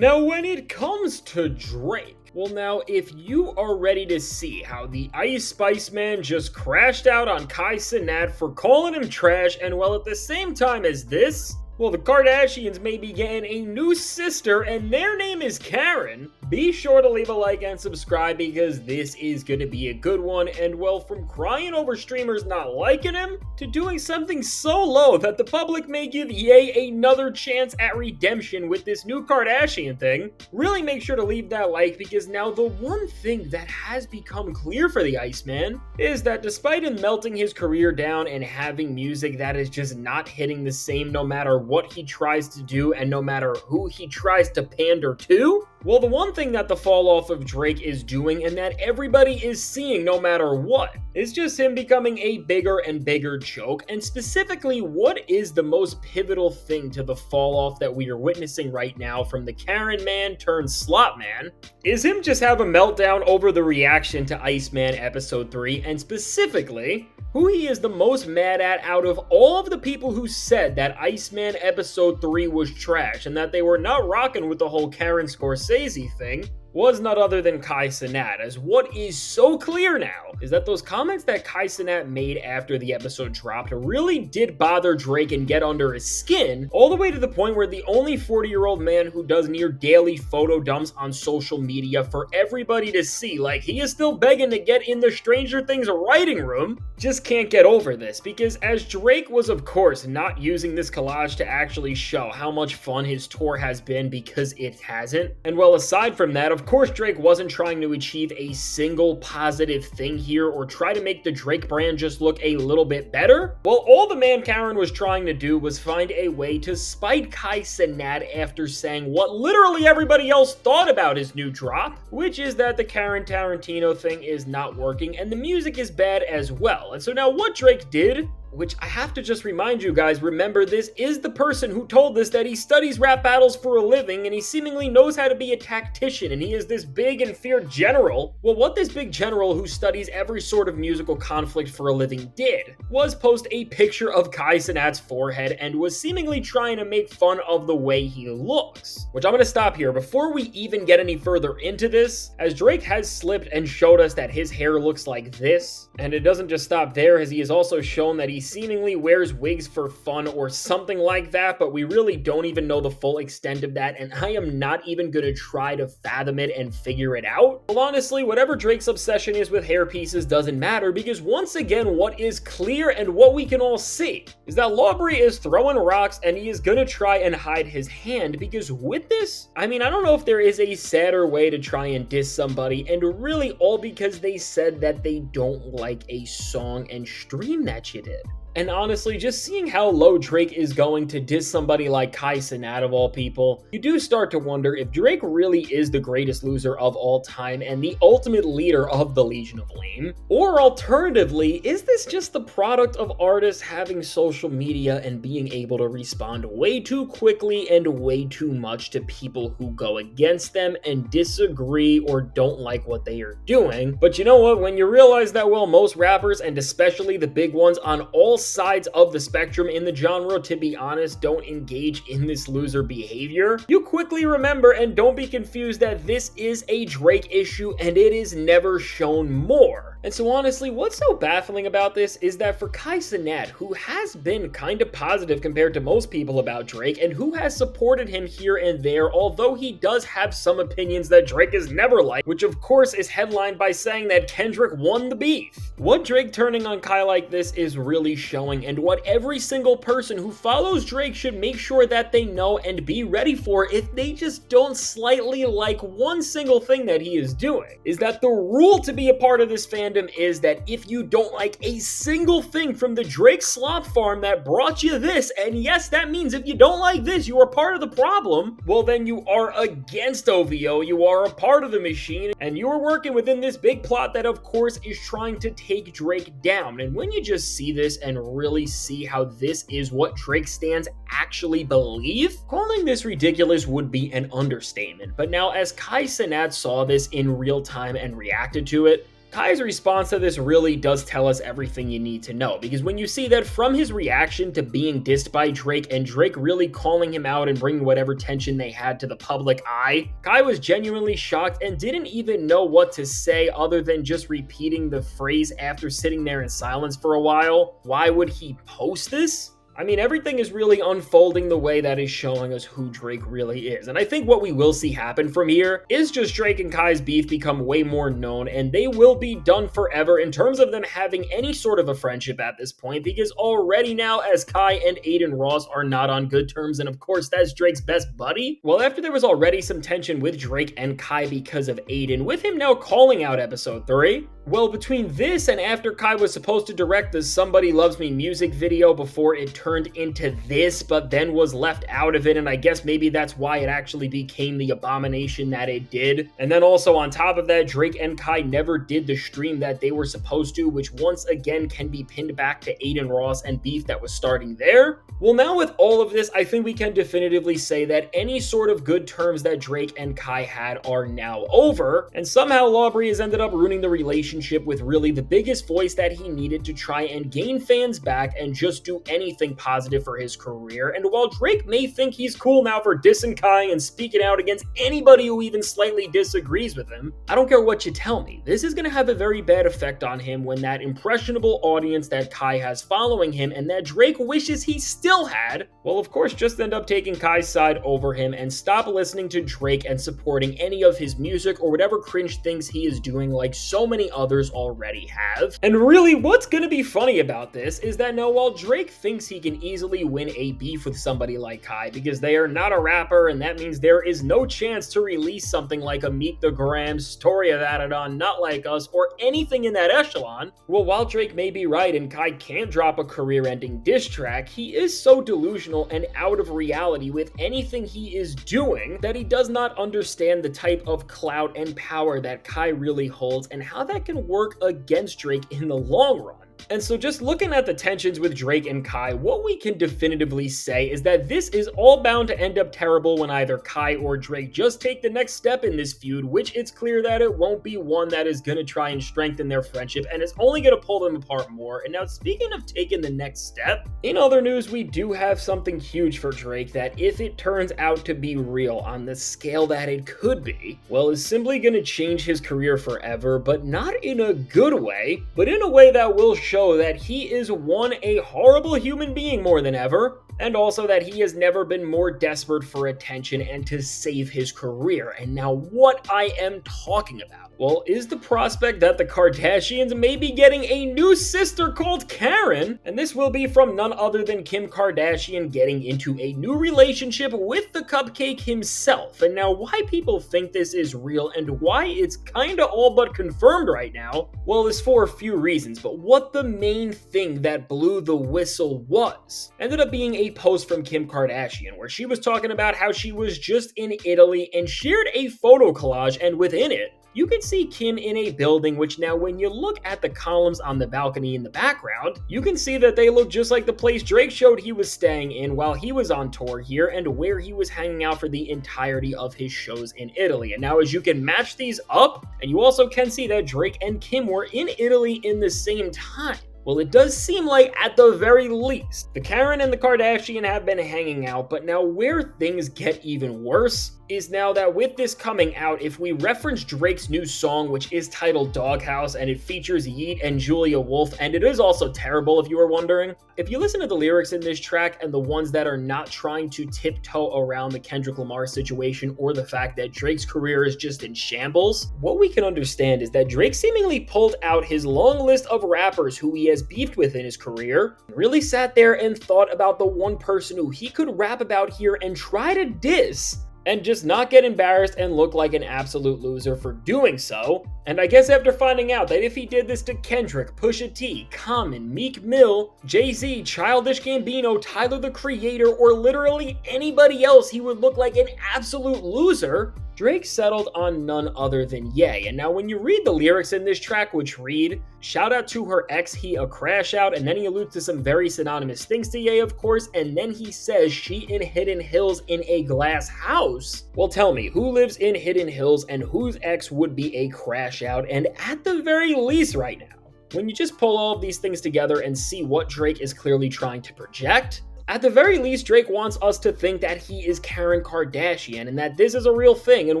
Now, when it comes to Drake, well now, if you are ready to see how the Iceman just crashed out on Kai Cenat for calling him trash, and well, at the same time as this, well, the Kardashians may be getting a new sister, and their name is Karen. Be sure to leave a like and subscribe because this is going to be a good one. And well, from crying over streamers not liking him to doing something so low that the public may give Ye another chance at redemption with this new Kardashian thing, really make sure to leave that like, because now the one thing that has become clear for the Iceman is that despite him melting his career down and having music that is just not hitting the same no matter what he tries to do and no matter who he tries to pander to, well, the one thing that the fall off of Drake is doing and that everybody is seeing no matter what is just him becoming a bigger and bigger joke. And specifically, what is the most pivotal thing to the fall off that we are witnessing right now from the Karen man turned slot man is him just have a meltdown over the reaction to Iceman episode 3, and specifically who he is the most mad at out of all of the people who said that Iceman episode 3 was trash and that they were not rocking with the whole Karen Scorsese thing was not other than Kai Cenat, as what is so clear now is that those comments that Kai Cenat made after the episode dropped really did bother Drake and get under his skin, all the way to the point where the only 40-year-old man who does near daily photo dumps on social media for everybody to see, like he is still begging to get in the Stranger Things writing room, just can't get over this, because as Drake was of course not using this collage to actually show how much fun his tour has been, because it hasn't, and well, aside from that, of course Drake wasn't trying to achieve a single positive thing here or try to make the Drake brand just look a little bit better. Well, all the man Karen was trying to do was find a way to spite Kai Cenat after saying what literally everybody else thought about his new drop, which is that the Karen Tarantino thing is not working and the music is bad as well. And so now what Drake did, which I have to just remind you guys, remember this is the person who told us that he studies rap battles for a living and he seemingly knows how to be a tactician and he is this big and feared general. Well, what this big general who studies every sort of musical conflict for a living did was post a picture of Kai Cenat's forehead and was seemingly trying to make fun of the way he looks. Which I'm going to stop here before we even get any further into this, as Drake has slipped and showed us that his hair looks like this, and it doesn't just stop there, as he has also shown that he seemingly wears wigs for fun or something like that, but we really don't even know the full extent of that, and I am not even gonna try to fathom it and figure it out. Well, honestly, whatever Drake's obsession is with hair pieces doesn't matter, because once again, what is clear and what we can all see is that Lawbury is throwing rocks and he is gonna try and hide his hand, because with this, I mean, I don't know if there is a sadder way to try and diss somebody, and really all because they said that they don't like a song and stream that you did. And honestly, just seeing how low Drake is going to diss somebody like Kai Cenat of all people, you do start to wonder if Drake really is the greatest loser of all time and the ultimate leader of the Legion of Lame. Or alternatively, is this just the product of artists having social media and being able to respond way too quickly and way too much to people who go against them and disagree or don't like what they are doing? But you know what, when you realize that, well, most rappers, and especially the big ones on all sides of the spectrum in the genre, to be honest, don't engage in this loser behavior, you quickly remember and don't be confused that this is a Drake issue and it is never shown more. And so honestly, what's so baffling about this is that for Kai Cenat, who has been kind of positive compared to most people about Drake and who has supported him here and there, although he does have some opinions that Drake has never liked, which of course is headlined by saying that Kendrick won the beef. What Drake turning on Kai like this is really showing, and what every single person who follows Drake should make sure that they know and be ready for if they just don't slightly like one single thing that he is doing, is that the rule to be a part of this fandom is that if you don't like a single thing from the Drake slop farm that brought you this, and yes, that means if you don't like this, you are part of the problem, well then you are against OVO, you are a part of the machine, and you are working within this big plot that of course is trying to take Drake down. And when you just see this and really see how this is what Drake stans actually believe, calling this ridiculous would be an understatement. But now as Kai Cenat saw this in real time and reacted to it, Kai's response to this really does tell us everything you need to know, because when you see that from his reaction to being dissed by Drake and Drake really calling him out and bringing whatever tension they had to the public eye, Kai was genuinely shocked and didn't even know what to say other than just repeating the phrase after sitting there in silence for a while. Why would he post this? I mean, everything is really unfolding the way that is showing us who Drake really is. And I think what we will see happen from here is just Drake and Kai's beef become way more known, and they will be done forever in terms of them having any sort of a friendship at this point, because already now, as Kai and Aiden Ross are not on good terms, and of course that's Drake's best buddy, well, after there was already some tension with Drake and Kai because of Aiden, with him now calling out episode 3, well, between this and after Kai was supposed to direct the Somebody Loves Me music video before it turned into this, but then was left out of it, and I guess maybe that's why it actually became the abomination that it did. And then also on top of that, Drake and Kai never did the stream that they were supposed to, which once again can be pinned back to Aiden Ross and beef that was starting there. Well, now with all of this, I think we can definitively say that any sort of good terms that Drake and Kai had are now over, and somehow Aubrey has ended up ruining the relationship with really the biggest voice that he needed to try and gain fans back and just do anything positive for his career. And while Drake may think he's cool now for dissing Kai and speaking out against anybody who even slightly disagrees with him, I don't care what you tell me, this is going to have a very bad effect on him when that impressionable audience that Kai has following him and that Drake wishes he still had, well, of course, just end up taking Kai's side over him and stop listening to Drake and supporting any of his music or whatever cringe things he is doing like so many others already have. And really, what's gonna be funny about this is that now while Drake thinks he can easily win a beef with somebody like Kai because they are not a rapper, and that means there is no chance to release something like a Meet the Grams, Story of Adidon, Not Like Us, or anything in that echelon, well, while Drake may be right and Kai can't drop a career-ending diss track, he is so delusional and out of reality with anything he is doing that he does not understand the type of clout and power that Kai really holds and how that can work against Drake in the long run. And so just looking at the tensions with Drake and Kai, what we can definitively say is that this is all bound to end up terrible when either Kai or Drake just take the next step in this feud, which it's clear that it won't be one that is going to try and strengthen their friendship, and it's only going to pull them apart more. And now, speaking of taking the next step, in other news, we do have something huge for Drake that, if it turns out to be real on the scale that it could be, well, is simply going to change his career forever, but not in a good way, but in a way that will show that he is, one, a horrible human being more than ever, and also that he has never been more desperate for attention and to save his career. And now what I am talking about, well, is the prospect that the Kardashians may be getting a new sister called Karen, and this will be from none other than Kim Kardashian getting into a new relationship with the cupcake himself. And now why people think this is real and why it's kinda all but confirmed right now, well, is for a few reasons, but what the main thing that blew the whistle was, ended up being a post from Kim Kardashian where she was talking about how she was just in Italy and shared a photo collage, and within it, you can see Kim in a building, which now when you look at the columns on the balcony in the background, you can see that they look just like the place Drake showed he was staying in while he was on tour here and where he was hanging out for the entirety of his shows in Italy. And now as you can match these up, and you also can see that Drake and Kim were in Italy in the same time, well, it does seem like, at the very least, the Karen and the Kardashian have been hanging out, but now where things get even worse is now that with this coming out, if we reference Drake's new song, which is titled Doghouse, and it features Yeet and Julia Wolf, and it is also terrible if you were wondering, if you listen to the lyrics in this track and the ones that are not trying to tiptoe around the Kendrick Lamar situation or the fact that Drake's career is just in shambles, what we can understand is that Drake seemingly pulled out his long list of rappers who he has beefed with in his career, really sat there and thought about the one person who he could rap about here and try to diss, and just not get embarrassed and look like an absolute loser for doing so. And I guess after finding out that if he did this to Kendrick, Pusha T, Common, Meek Mill, Jay-Z, Childish Gambino, Tyler the Creator, or literally anybody else, he would look like an absolute loser, Drake settled on none other than Ye. And now when you read the lyrics in this track, which read, "Shout out to her ex, he a crash out," and then he alludes to some very synonymous things to Ye, of course, and then he says she in Hidden Hills in a glass house. Well, tell me, who lives in Hidden Hills and whose ex would be a crash out? And at the very least right now, when you just pull all of these things together and see what Drake is clearly trying to project, at the very least, Drake wants us to think that he is Karen Kardashian and that this is a real thing. And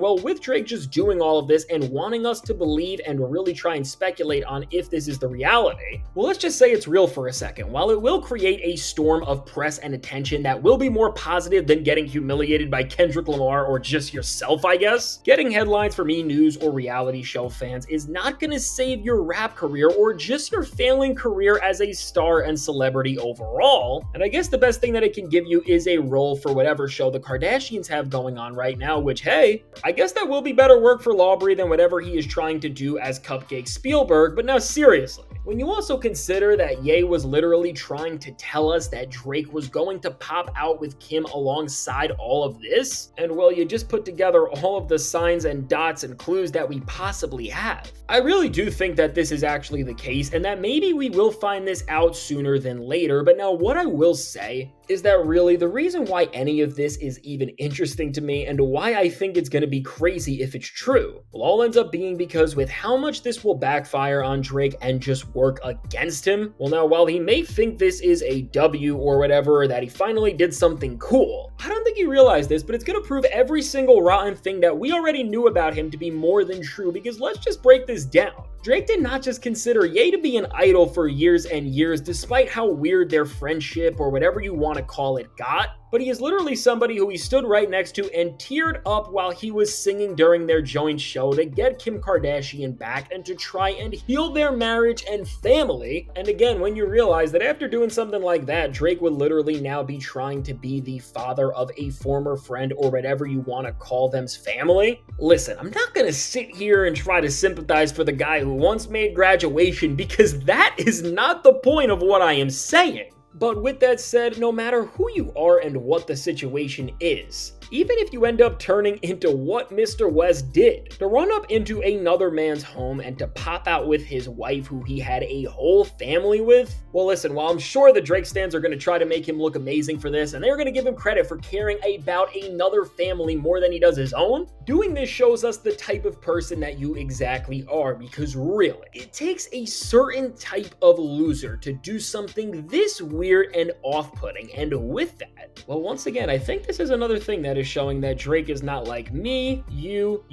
well, with Drake just doing all of this and wanting us to believe and really try and speculate on if this is the reality, well, let's just say it's real for a second. While it will create a storm of press and attention that will be more positive than getting humiliated by Kendrick Lamar or just yourself, I guess, getting headlines from E! News or reality show fans is not going to save your rap career or just your failing career as a star and celebrity overall. And I guess the best thing that it can give you is a role for whatever show the Kardashians have going on right now, which, hey, I guess that will be better work for Lawbury than whatever he is trying to do as Cupcake Spielberg. But now seriously, when you also consider that Ye was literally trying to tell us that Drake was going to pop out with Kim alongside all of this, and well, you just put together all of the signs and dots and clues that we possibly have, I really do think that this is actually the case and that maybe we will find this out sooner than later. But now what I will say is that really the reason why any of this is even interesting to me and why I think it's going to be crazy if it's true, will all ends up being because with how much this will backfire on Drake and just work against him, well now while he may think this is a W or whatever, that he finally did something cool, I don't think he realized this, but it's going to prove every single rotten thing that we already knew about him to be more than true. Because let's just break this down. Drake did not just consider Ye to be an idol for years and years, despite how weird their friendship or whatever you want to call it got, but he is literally somebody who he stood right next to and teared up while he was singing during their joint show to get Kim Kardashian back and to try and heal their marriage and family. And again, when you realize that after doing something like that, Drake would literally now be trying to be the father of a former friend or whatever you want to call them's family. Listen, I'm not gonna sit here and try to sympathize for the guy who once made graduation, because that is not the point of what I am saying. But with that said, no matter who you are and what the situation is, even if you end up turning into what Mr. West did, to run up into another man's home and to pop out with his wife who he had a whole family with, well listen, while I'm sure the Drake stans are going to try to make him look amazing for this, and they're going to give him credit for caring about another family more than he does his own, doing this shows us the type of person that you exactly are. Because really, it takes a certain type of loser to do something this weird and off-putting. And with that, well, once again, I think this is another thing that is showing that Drake is not like me, you,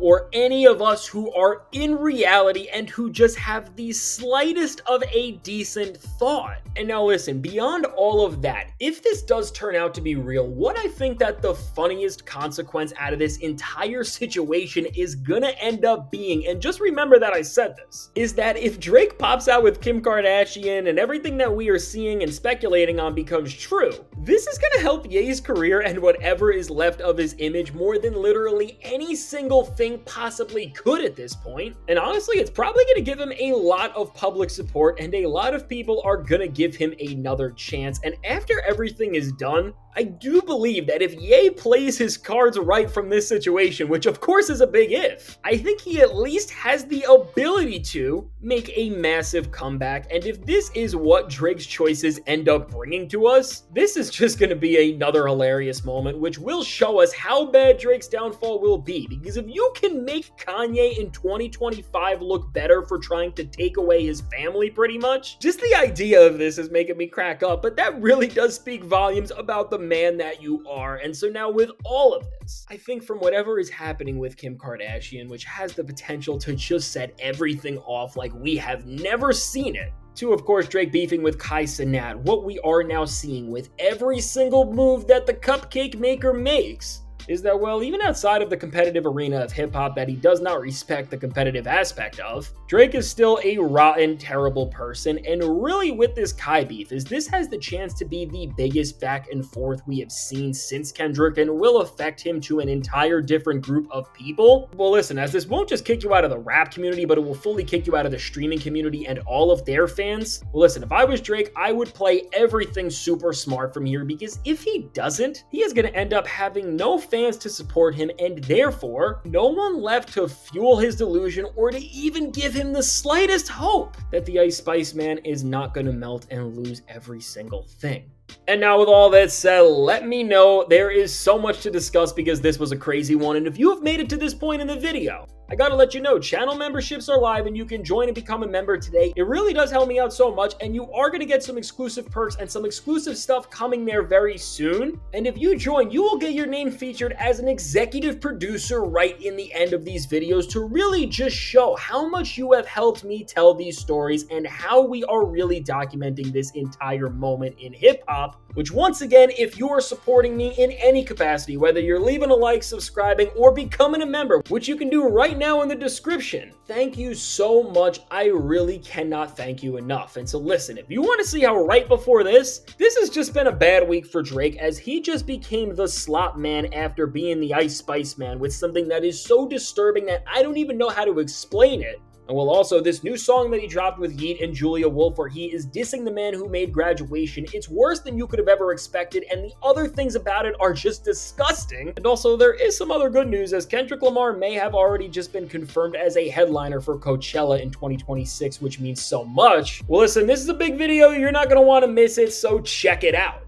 or any of us who are in reality and who just have the slightest of a decent thought. And now listen, beyond all of that, if this does turn out to be real, what I think that the funniest consequence out of this entire situation is gonna end up being, and just remember that I said this, is that if Drake pops out with Kim Kardashian and everything that we are seeing and speculating on becomes true, this is gonna help Ye's career and whatever is left of his image more than literally any single thing possibly could at this point. And honestly, it's probably gonna give him a lot of public support, and a lot of people are gonna give him another chance. And after everything is done, I do believe that if Ye plays his cards right from this situation, which of course is a big if, I think he at least has the ability to make a massive comeback. And if this is what Drake's choices end up bringing to us, this is just going to be another hilarious moment, which will show us how bad Drake's downfall will be. Because if you can make Kanye in 2025 look better for trying to take away his family pretty much, just the idea of this is making me crack up. But that really does speak volumes about the man that you are. And so now with all of this, I think from whatever is happening with Kim Kardashian, which has the potential to just set everything off like we have never seen it, to of course Drake beefing with Kai Cenat, what we are now seeing with every single move that the cupcake maker makes is that, well, even outside of the competitive arena of hip-hop that he does not respect the competitive aspect of, Drake is still a rotten, terrible person. And really with this Kai beef, is this has the chance to be the biggest back and forth we have seen since Kendrick, and will affect him to an entire different group of people. Well listen, as this won't just kick you out of the rap community, but it will fully kick you out of the streaming community and all of their fans. Well listen, if I was Drake, I would play everything super smart from here, because if he doesn't, he is going to end up having no fans to support him, and therefore, no one left to fuel his delusion or to even give him the slightest hope that the Ice Spice Man is not going to melt and lose every single thing. And now with all that said, let me know. There is so much to discuss because this was a crazy one, and if you have made it to this point in the video, I gotta let you know, channel memberships are live and you can join and become a member today. It really does help me out so much, and you are gonna get some exclusive perks and some exclusive stuff coming there very soon. And if you join, you will get your name featured as an executive producer right in the end of these videos to really just show how much you have helped me tell these stories and how we are really documenting this entire moment in hip-hop. Which, once again, if you are supporting me in any capacity, whether you're leaving a like, subscribing, or becoming a member, which you can do right now in the description, thank you so much. I really cannot thank you enough. And so listen, if you want to see how right before this has just been a bad week for Drake, as he just became the slop man after being the Ice Spice Man with something that is so disturbing that I don't even know how to explain it. And well, also, this new song that he dropped with Yeet and Julia Wolf, where he is dissing the man who made Graduation, it's worse than you could have ever expected, and the other things about it are just disgusting. And also, there is some other good news, as Kendrick Lamar may have already just been confirmed as a headliner for Coachella in 2026, which means so much. Well, listen, this is a big video. You're not going to want to miss it, so check it out.